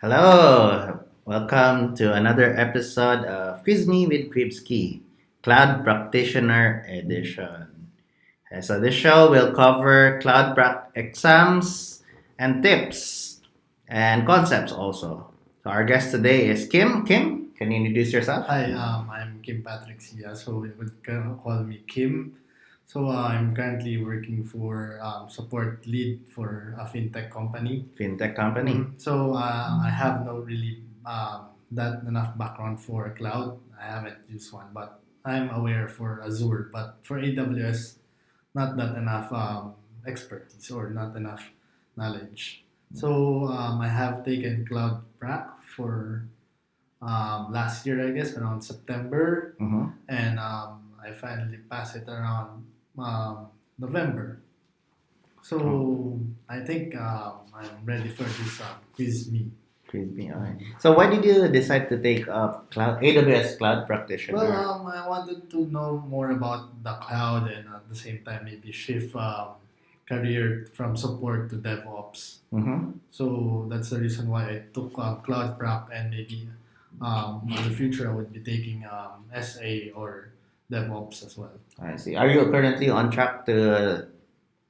Hello, welcome to another episode of QUIZME with Quibski, Cloud Practitioner Edition. So this show will cover exams and tips and concepts also. So our guest today is Kim. Kim, can you introduce yourself? Hi, I'm Kim Patrick Sia, so you would call me Kim. So I'm currently working for support lead for a fintech company. Fintech company. So I have no really that enough background for cloud. I haven't used one, but I'm aware for Azure. But for AWS, not that enough expertise or not enough knowledge. So I have taken Cloud Prac for last year, I guess, around September, and I finally passed it around November. So I think I'm ready for this quiz me. QUIZME, alright. So why did you decide to take up AWS Cloud Practitioner? Well, I wanted to know more about the cloud and at the same time maybe shift career from support to DevOps. So that's the reason why I took Cloud Prac, and maybe in the future I would be taking SA or DevOps as well. I see. Are you currently on track to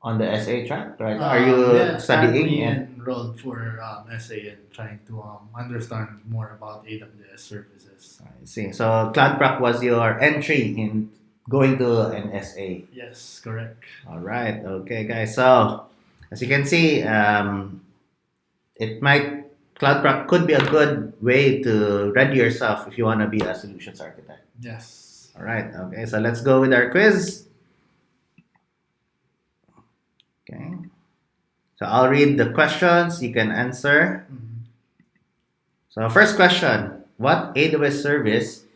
on the SA track, right? Are you Yeah, studying? currently And enrolled for SA and trying to understand more about AWS services. I see. So CloudPrac was your entry in going to an SA. Yes, correct. All right. Okay, guys. So as you can see, it might CloudPrac could be a good way to ready yourself if you want to be a solutions architect. Yes. All right. Okay. So let's go with our quiz. Okay. So I'll read the questions. You can answer. So first question: what AWS service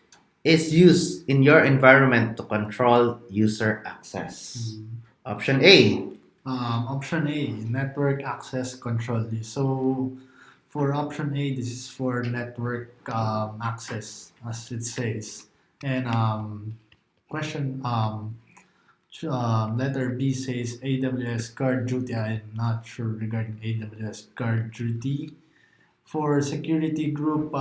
is used in your environment to control user access? Option A. Option A, network access control. So for option A, this is for network access, as it says. And question letter B says AWS guard duty. I'm not sure regarding AWS guard duty. For security group,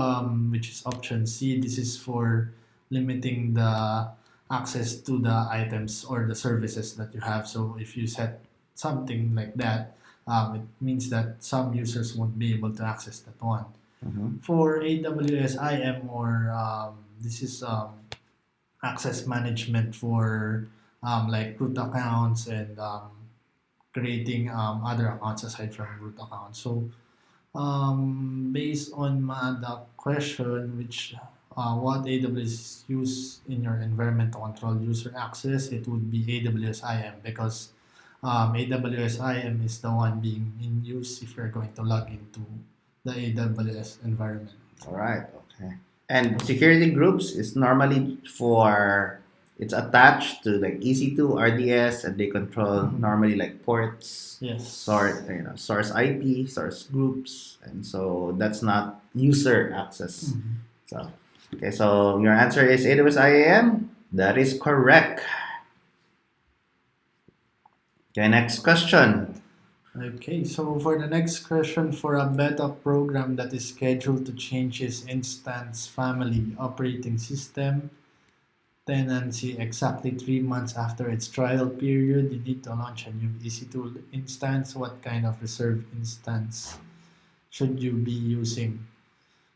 which is option C, this is for limiting the access to the items or the services that you have. So if you set something like that, it means that some users won't be able to access that one. For AWS IM, or this is access management for like root accounts and creating other accounts aside from root accounts. So based on the question, which what AWS use in your environment to control user access, it would be AWS IM, because AWS IM is the one being in use if you're going to log into the AWS environment. All right. Okay. And security groups is normally for it's attached to like EC2 RDS, and they control normally like ports, Yes. source IP, source groups, and so that's not user access. So okay, so your answer is AWS IAM. That is correct. Okay, next question. Okay, so for the next question, for a beta program that is scheduled to change its instance, family, operating system, tenancy exactly 3 months after its trial period, you need to launch a new EC2 instance. What kind of reserved instance should you be using?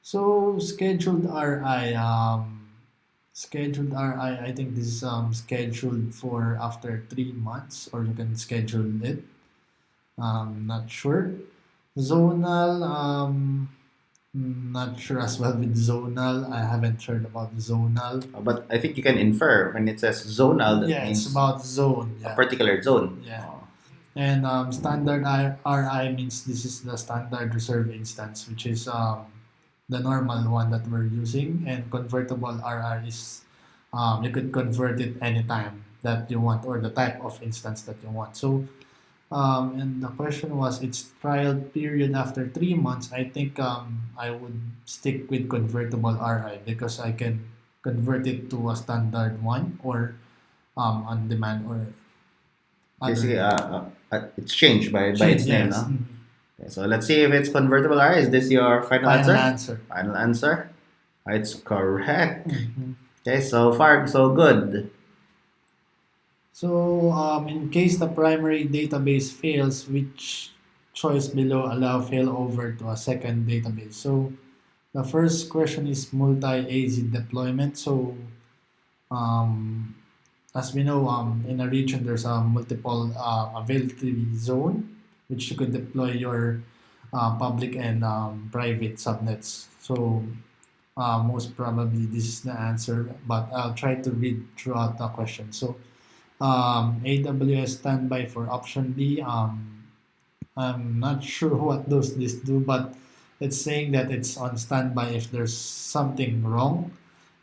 So scheduled RI, I think this is scheduled for after 3 months, or you can schedule it. Not sure. Zonal, not sure as well with zonal. I haven't heard about zonal. But I think you can infer when it says zonal, that Yeah, means it's about zone. a Yeah. particular zone. Yeah. And standard RI means this is the standard reserve instance, which is the normal one that we're using. And convertible RR is you could convert it anytime that you want, or the type of instance that you want. So and the question was, its trial period after 3 months. I think I would stick with convertible RI, because I can convert it to a standard one, or on demand, or Basically, other. it's changed by its name, Yes. no? Okay, so let's see if it's convertible R. Is this your final Final answer? answer. Final answer. It's correct. Mhm. Okay, so far so good. So, in case the primary database fails, which choice below allow failover to a second database? So, the first question is multi-AZ deployment. So, um, as we know, in a region there's a multiple availability zone, which you could deploy your public and private subnets. So, most probably this is the answer, but I'll try to read throughout the question. So, AWS standby for option B. I'm not sure what does this do, but it's saying that it's on standby if there's something wrong.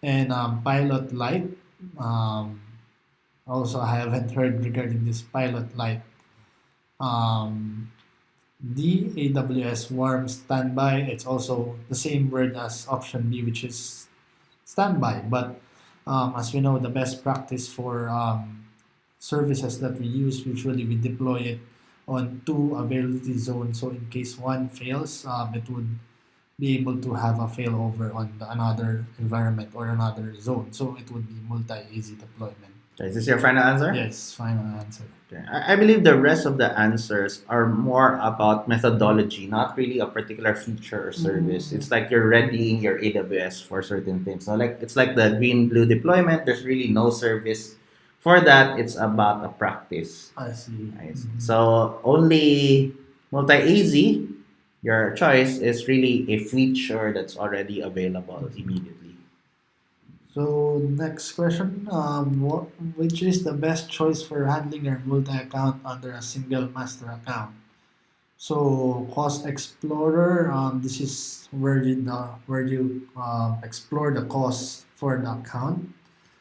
And pilot light. Um, also, I haven't heard regarding this pilot light. Um, D, AWS warm standby. It's also the same word as option B, which is standby. But as we know, the best practice for services that we use, usually we deploy it on two availability zones. So in case one fails, it would be able to have a failover on another environment or another zone. So it would be multi-AZ deployment. Okay, is this your final answer? Yes, final answer. Okay. I believe the rest of the answers are more about methodology, not really a particular feature or service. It's like you're readying your AWS for certain things. So like it's like the green blue deployment. There's really no service for that. It's about a practice. I see. So only multi-AZ, your choice is really a feature that's already available immediately. So next question, which is the best choice for handling your multi-account under a single master account? So Cost Explorer, this is where you explore the costs for the account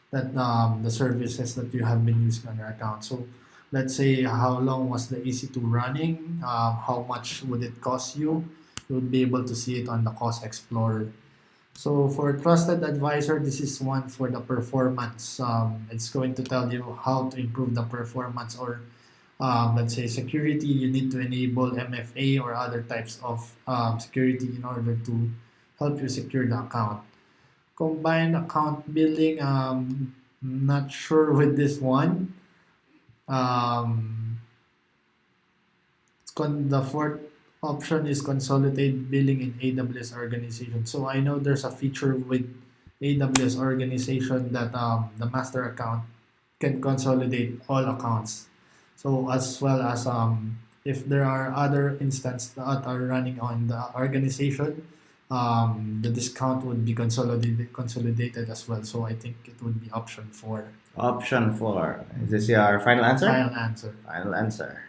that the services that you have been using on your account. So let's say how long was the EC2 running, how much would it cost you? You would be able to see it on the Cost Explorer. So for Trusted Advisor, this is one for the performance. It's going to tell you how to improve the performance or let's say security. You need to enable MFA or other types of security in order to help you secure the account. Combined account billing, not sure with this one. Um, the fourth option is consolidate billing in AWS organization. So I know there's a feature with AWS organization that the master account can consolidate all accounts. So as well as if there are other instances that are running on the organization, the discount would be consolidated as well. So I think it would be option 4. Option 4. Is this your final answer? Final answer. Final answer.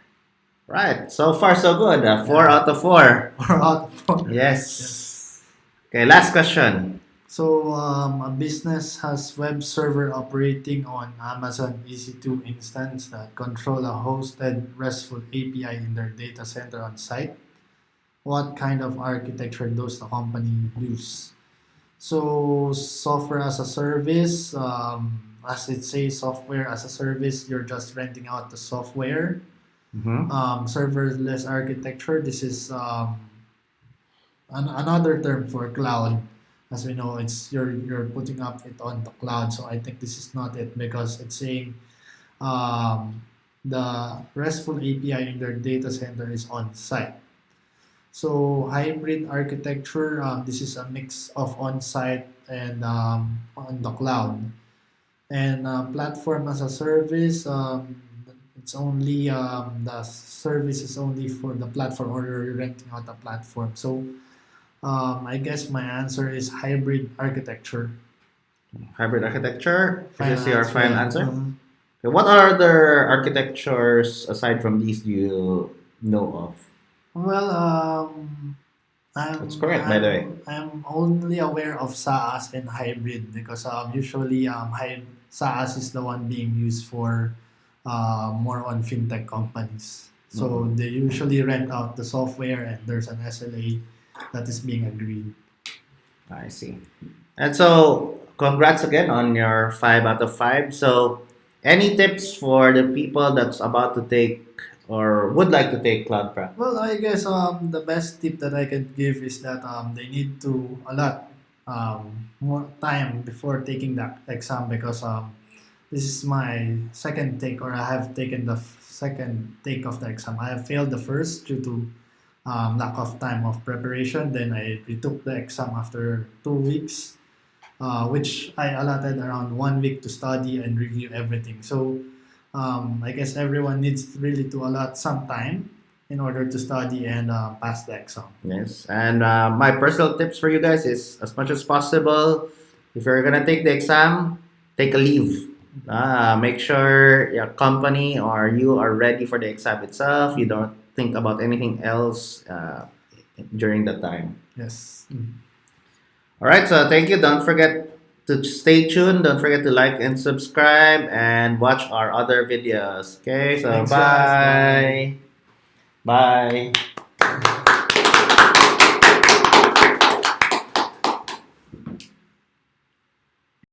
Right. So far, so good. 4 out of 4. 4 out of 4. Yes. Okay, last question. So a business has web server operating on Amazon EC2 instance that control a hosted RESTful API in their data center on site. What kind of architecture does the company use? So software as a service, as it says, software as a service, you're just renting out the software. Serverless architecture, this is another term for cloud. As we know, it's you're putting up it on the cloud. So I think this is not it because it's saying the RESTful API in their data center is on site. So hybrid architecture, this is a mix of on-site and on the cloud. And platform as a service, it's only the service is only for the platform or you're renting out a platform. So I guess my answer is hybrid architecture. Hybrid architecture. Final Is this your answer. final answer? Okay, what other architectures aside from these do you know of? Well, That's correct, by the way. I'm only aware of SaaS and hybrid because usually SaaS is the one being used for more on fintech companies. So they usually rent out the software and there's an SLA that is being agreed. I see. And so, congrats again on your 5 out of 5. So, any tips for the people that's about to take or would like to take Cloud Prac? Well, I guess the best tip that I can give is that they need to allot more time before taking that exam, because this is my second take, or I have taken the second take of the exam. I have failed the first due to lack of time of preparation. Then I retook the exam after 2 weeks, which I allotted around 1 week to study and review everything. So I guess everyone needs really to allot some time in order to study and pass the exam. Yes, and my personal tips for you guys is, as much as possible, if you're gonna take the exam, take a leave. Make sure your company or you are ready for the exam itself. You don't think about anything else during that time. Yes. All right, so thank you. Don't forget to stay tuned. Don't forget to like and subscribe and watch our other videos. Okay, so Thanks, guys. bye. Bye.